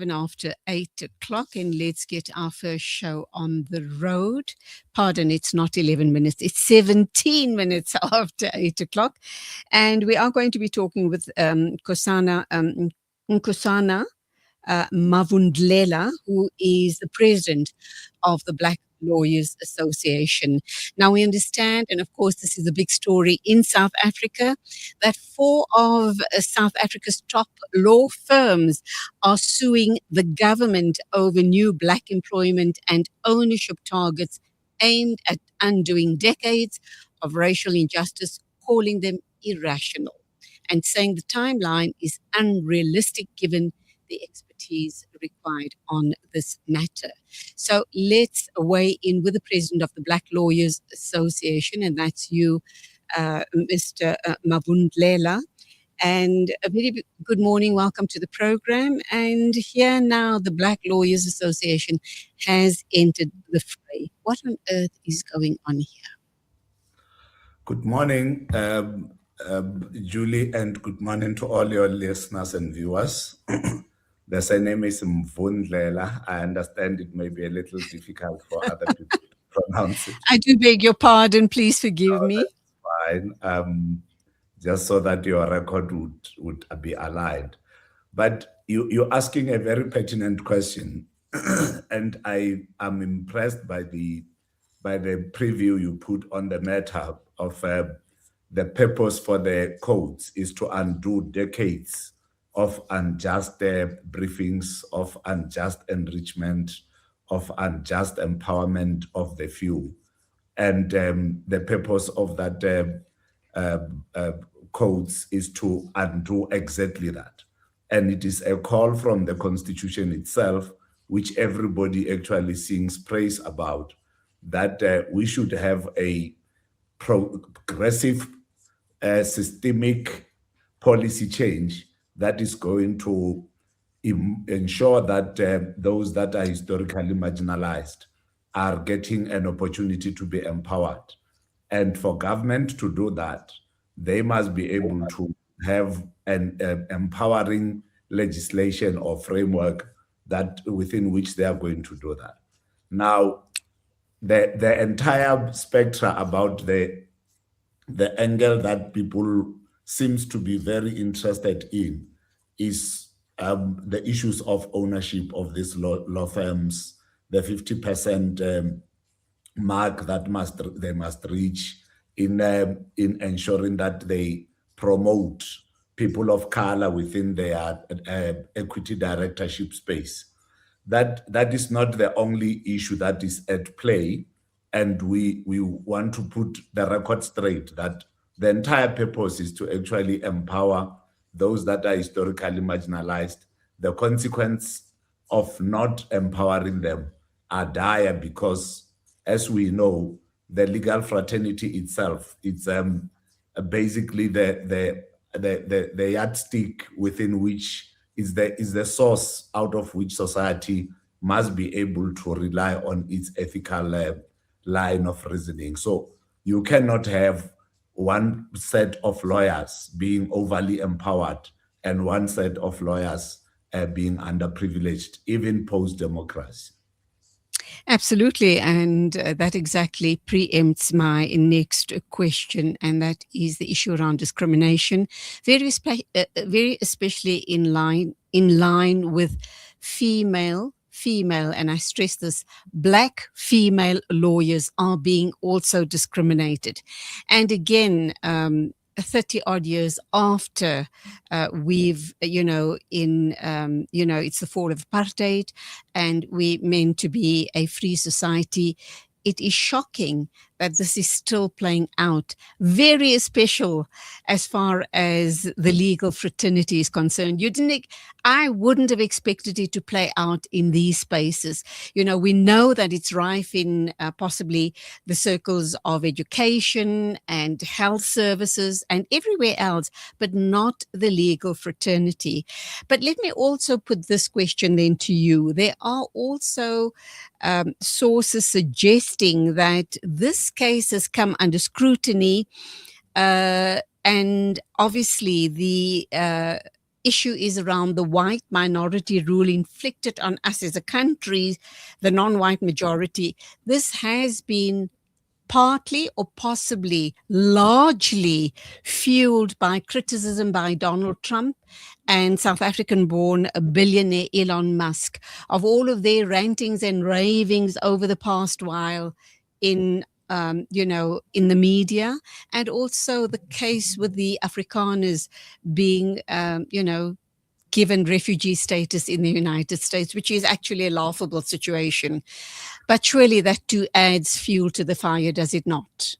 After 8 o'clock, and let's get our first show on the road. Pardon, it's not 11 minutes, it's 17 minutes after 8 o'clock. And we are going to be talking with Nkosana Mvundlela, who is the president of the Black Lawyers Association. Now, we understand, and of course, this is a big story in South Africa, that four of South Africa's top law firms are suing the government over new Black employment and ownership targets aimed at undoing decades of racial injustice, calling them irrational and saying the timeline is unrealistic given the expertise required on this matter. So let's weigh in with the president of the Black Lawyers Association, and that's you, Mr. Mvundlela. And a very good morning. Welcome to the program. And here now, the Black Lawyers Association has entered the fray. What on earth is going on here? Good morning, Julie, and good morning to all your listeners and viewers. The surname is Mvundlela. I understand it may be a little difficult for other people to pronounce it. I do beg your pardon. Please forgive me. That's fine. Just so that your record would be aligned. But you're asking a very pertinent question, and I am impressed by the preview you put on the matter of the purpose for the codes is to undo decades of unjust briefings, of unjust enrichment, of unjust empowerment of the few. And the purpose of that codes is to undo exactly that. And it is a call from the Constitution itself, which everybody actually sings praise about, that we should have a progressive, systemic policy change that is going to ensure that those that are historically marginalized are getting an opportunity to be empowered. And for government to do that, they must be able to have an empowering legislation or framework that within which they are going to do that. Now, the entire spectrum about the angle that people seems to be very interested in is the issues of ownership of these law firms, the 50% mark that they must reach in ensuring that they promote people of color within their equity directorship space. That is not the only issue that is at play, and we want to put the record straight that the entire purpose is to actually empower those that are historically marginalized. The consequence of not empowering them are dire because, as we know, the legal fraternity itself, it's basically the yardstick within which is the source out of which society must be able to rely on its ethical line of reasoning. So you cannot have one set of lawyers being overly empowered and one set of lawyers being underprivileged, even post-democracy. Absolutely, and that exactly preempts my next question, and that is the issue around discrimination, very especially in line with female, and I stress this, Black female lawyers are being also discriminated. And again, 30 odd years after we've, it's the fall of apartheid and we meant to be a free society, it is shocking that this is still playing out, very special as far as the legal fraternity is concerned. I wouldn't have expected it to play out in these spaces. We know that it's rife in possibly the circles of education and health services and everywhere else, but not the legal fraternity. But let me also put this question then to you. There are also sources suggesting that this case has come under scrutiny, and obviously the issue is around the white minority rule inflicted on us as a country, the non-white majority. This has been partly or possibly largely fueled by criticism by Donald Trump and South African born billionaire Elon Musk of all of their rantings and ravings over the past while in in the media, and also the case with the Afrikaners being given refugee status in the United States, which is actually a laughable situation. But surely that too adds fuel to the fire, does it not?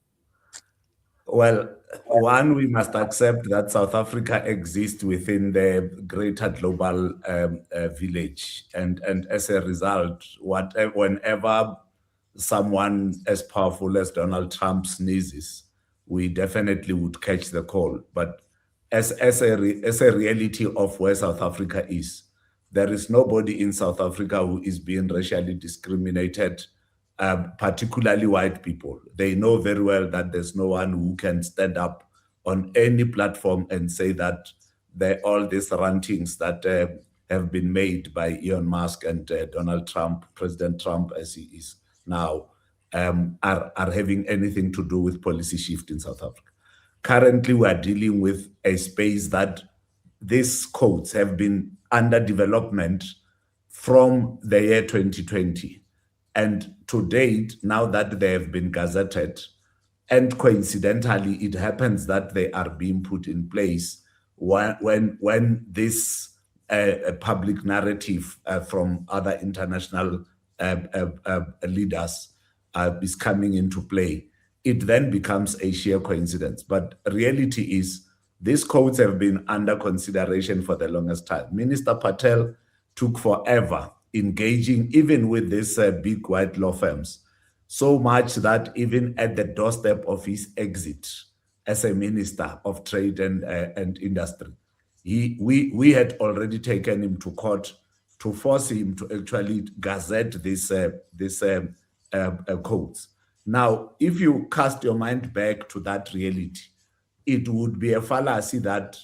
Well, one, we must accept that South Africa exists within the greater global village, and as a result, whenever someone as powerful as Donald Trump sneezes, we definitely would catch the cold. But as a reality of where South Africa is, there is nobody in South Africa who is being racially discriminated, particularly white people. They know very well that there's no one who can stand up on any platform and say that all these rantings that have been made by Elon Musk and Donald Trump, President Trump as he is now, are having anything to do with policy shift in South Africa. Currently, we are dealing with a space that these codes have been under development from the year 2020. And to date, now that they have been gazetted, and coincidentally, it happens that they are being put in place when this public narrative from other international leaders is coming into play, it then becomes a sheer coincidence. But reality is, these codes have been under consideration for the longest time. Minister Patel took forever engaging even with these big white law firms, so much that even at the doorstep of his exit as a minister of trade and industry, we had already taken him to court to force him to actually gazette these codes. Now, if you cast your mind back to that reality, it would be a fallacy that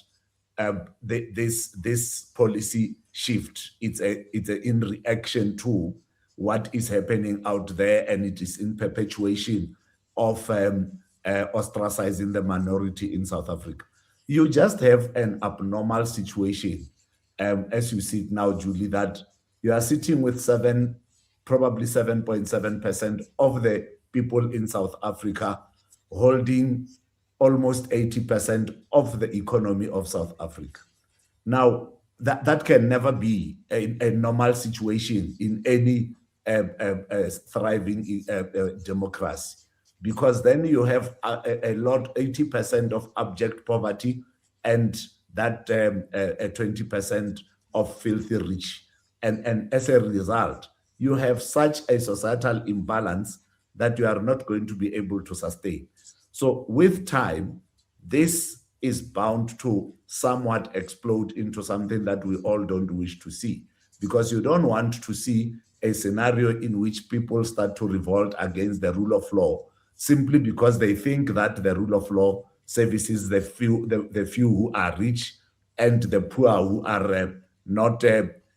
this policy shift, it's in reaction to what is happening out there, and it is in perpetuation of ostracizing the minority in South Africa. You just have an abnormal situation, as you see it now, Julie, that you are sitting with probably 7.7% of the people in South Africa holding almost 80% of the economy of South Africa. Now, that can never be a normal situation in any thriving democracy, because then you have a lot, 80% of abject poverty and that 20% of filthy rich. And as a result, you have such a societal imbalance that you are not going to be able to sustain. So with time, this is bound to somewhat explode into something that we all don't wish to see, because you don't want to see a scenario in which people start to revolt against the rule of law simply because they think that the rule of law services the few who are rich, and the poor who are not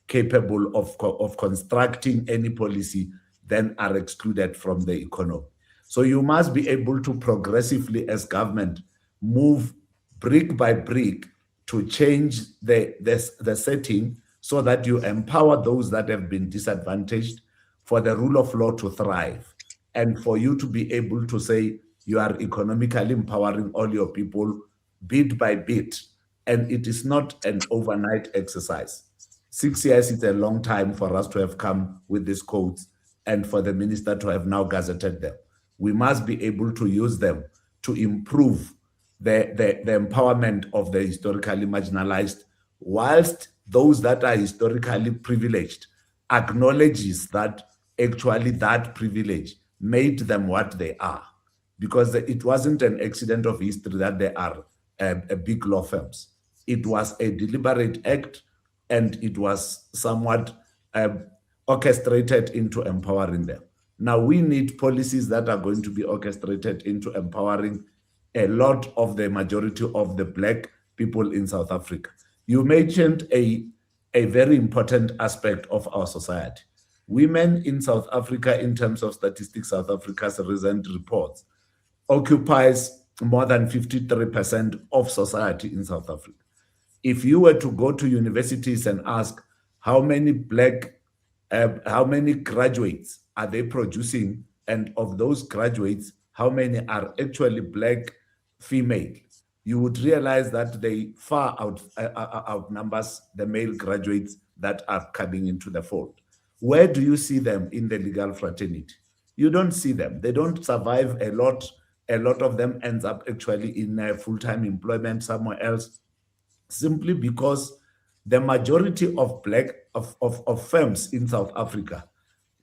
capable of constructing any policy then are excluded from the economy. So you must be able to progressively, as government, move brick by brick to change the setting so that you empower those that have been disadvantaged for the rule of law to thrive, and for you to be able to say you are economically empowering all your people bit by bit. And it is not an overnight exercise. 6 years is a long time for us to have come with these codes and for the minister to have now gazetted them. We must be able to use them to improve the empowerment of the historically marginalized, whilst those that are historically privileged acknowledges that actually that privilege made them what they are, because it wasn't an accident of history that they are big law firms. It was a deliberate act, and it was somewhat orchestrated into empowering them. Now we need policies that are going to be orchestrated into empowering a lot of the majority of the Black people in South Africa. You mentioned a very important aspect of our society. Women in South Africa, in terms of statistics, South Africa's recent reports, occupies more than 53% of society in South Africa. If you were to go to universities and ask how many how many graduates are they producing, and of those graduates, how many are actually black female, you would realize that they far outnumbers the male graduates that are coming into the fold. Where do you see them in the legal fraternity? You don't see them. They don't survive a lot. A lot of them ends up actually in full-time employment somewhere else, simply because the majority of of firms in South Africa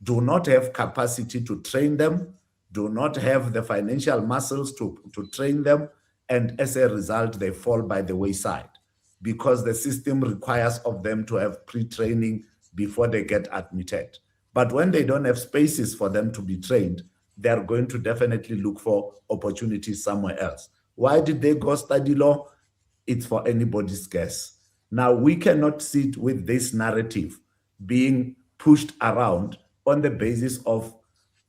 do not have capacity to train them, do not have the financial muscles to train them, and as a result, they fall by the wayside because the system requires of them to have pre-training before they get admitted. But when they don't have spaces for them to be trained, they're going to definitely look for opportunities somewhere else. Why did they go study law? It's for anybody's guess. Now, we cannot sit with this narrative being pushed around on the basis of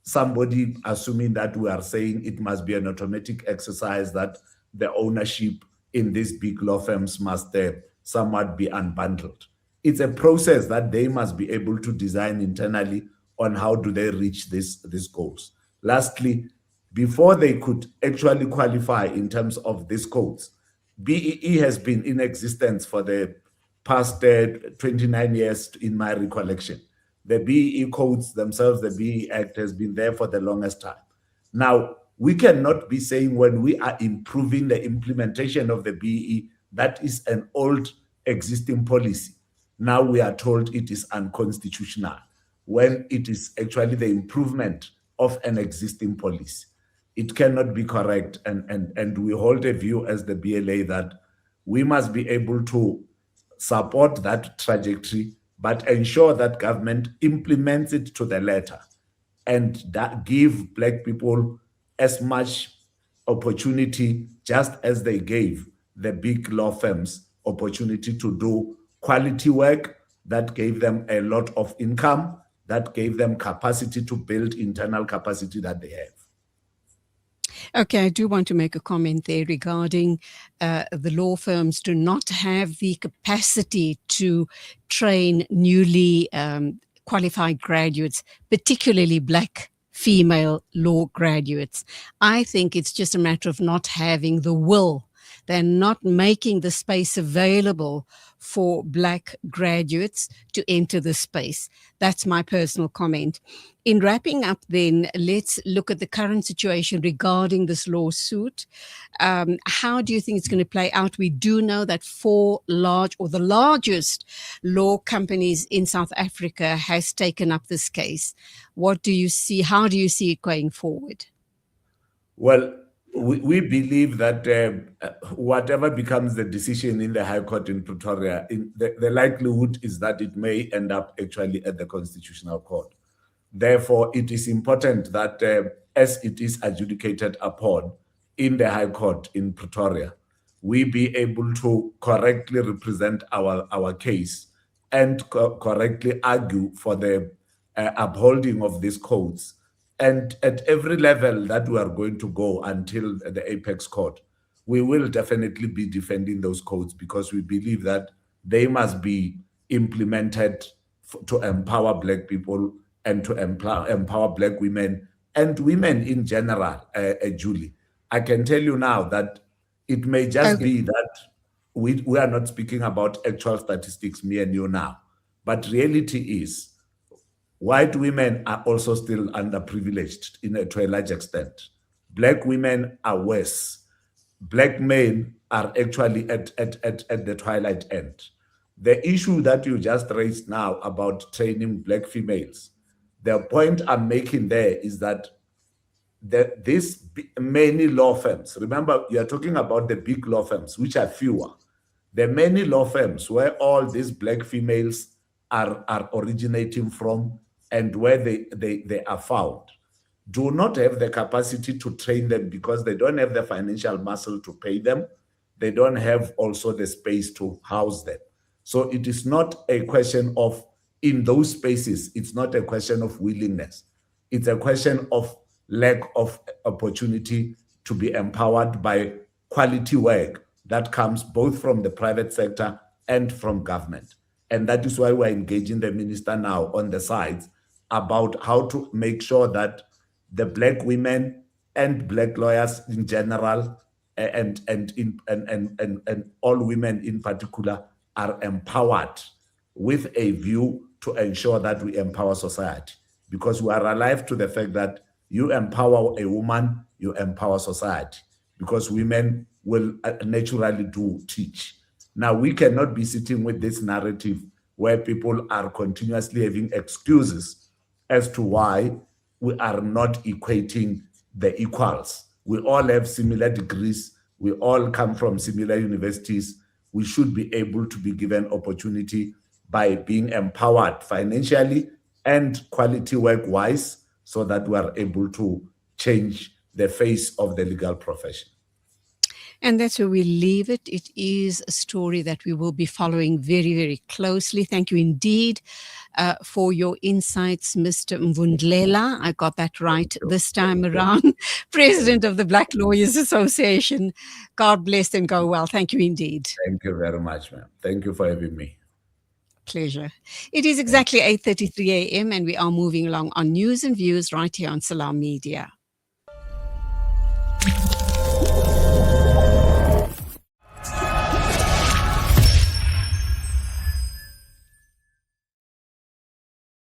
somebody assuming that we are saying it must be an automatic exercise, that the ownership in these big law firms must somewhat be unbundled. It's a process that they must be able to design internally on how do they reach these goals. Lastly, before they could actually qualify in terms of these codes, BEE has been in existence for the past 29 years in my recollection. The BEE codes themselves, the BEE Act, has been there for the longest time. Now, we cannot be saying when we are improving the implementation of the BEE, that is an old existing policy. Now we are told it is unconstitutional, when it is actually the improvement of an existing policy. It cannot be correct, and we hold a view as the BLA that we must be able to support that trajectory, but ensure that government implements it to the letter, and that give Black people as much opportunity just as they gave the big law firms opportunity to do quality work that gave them a lot of income, that gave them capacity to build internal capacity that they have. Okay, I do want to make a comment there regarding the law firms do not have the capacity to train newly qualified graduates, particularly Black female law graduates. I think it's just a matter of not having the will. They're not making the space available for Black graduates to enter the space. That's my personal comment. In wrapping up then, let's look at the current situation regarding this lawsuit. How do you think it's going to play out? We do know that the largest law companies in South Africa has taken up this case. What do you see? How do you see it going forward? Well, we believe that whatever becomes the decision in the High Court in Pretoria, the likelihood is that it may end up actually at the Constitutional Court. Therefore, it is important that as it is adjudicated upon in the High Court in Pretoria, we be able to correctly represent our case and correctly argue for the upholding of these codes. And at every level that we are going to go until the Apex Court, we will definitely be defending those codes, because we believe that they must be implemented to empower Black people and to empower Black women and women in general, Julie. I can tell you now that it may just be that we are not speaking about actual statistics, me and you now, but reality is white women are also still underprivileged to a large extent. Black women are worse. Black men are actually at the twilight end. The issue that you just raised now about training Black females, the point I'm making there is that these many law firms, remember, you're talking about the big law firms, which are fewer. The many law firms where all these Black females are originating from and where they are found do not have the capacity to train them, because they don't have the financial muscle to pay them. they don't have also the space to house them. So it is not a question of, in those spaces, it's not a question of willingness. It's a question of lack of opportunity to be empowered by quality work that comes both from the private sector and from government. And that is why we're engaging the minister now on the sides about how to make sure that the Black women and Black lawyers in general and all women in particular are empowered with a view to ensure that we empower society, because we are alive to the fact that you empower a woman, you empower society, because women will naturally do teach. Now, we cannot be sitting with this narrative where people are continuously having excuses as to why we are not equating the equals. We all have similar degrees. We all come from similar universities. We should be able to be given opportunity by being empowered financially and quality work-wise, so that we are able to change the face of the legal profession. And that's where we leave it. It is a story that we will be following very, very closely. Thank you indeed for your insights, Mr. Mvundlela. I got that right this time around. President of the Black Lawyers Association. God bless and go well. Thank you indeed. Thank you very much, ma'am. Thank you for having me. Pleasure. It is exactly 8:33 a.m. and we are moving along on News and Views right here on Salam Media.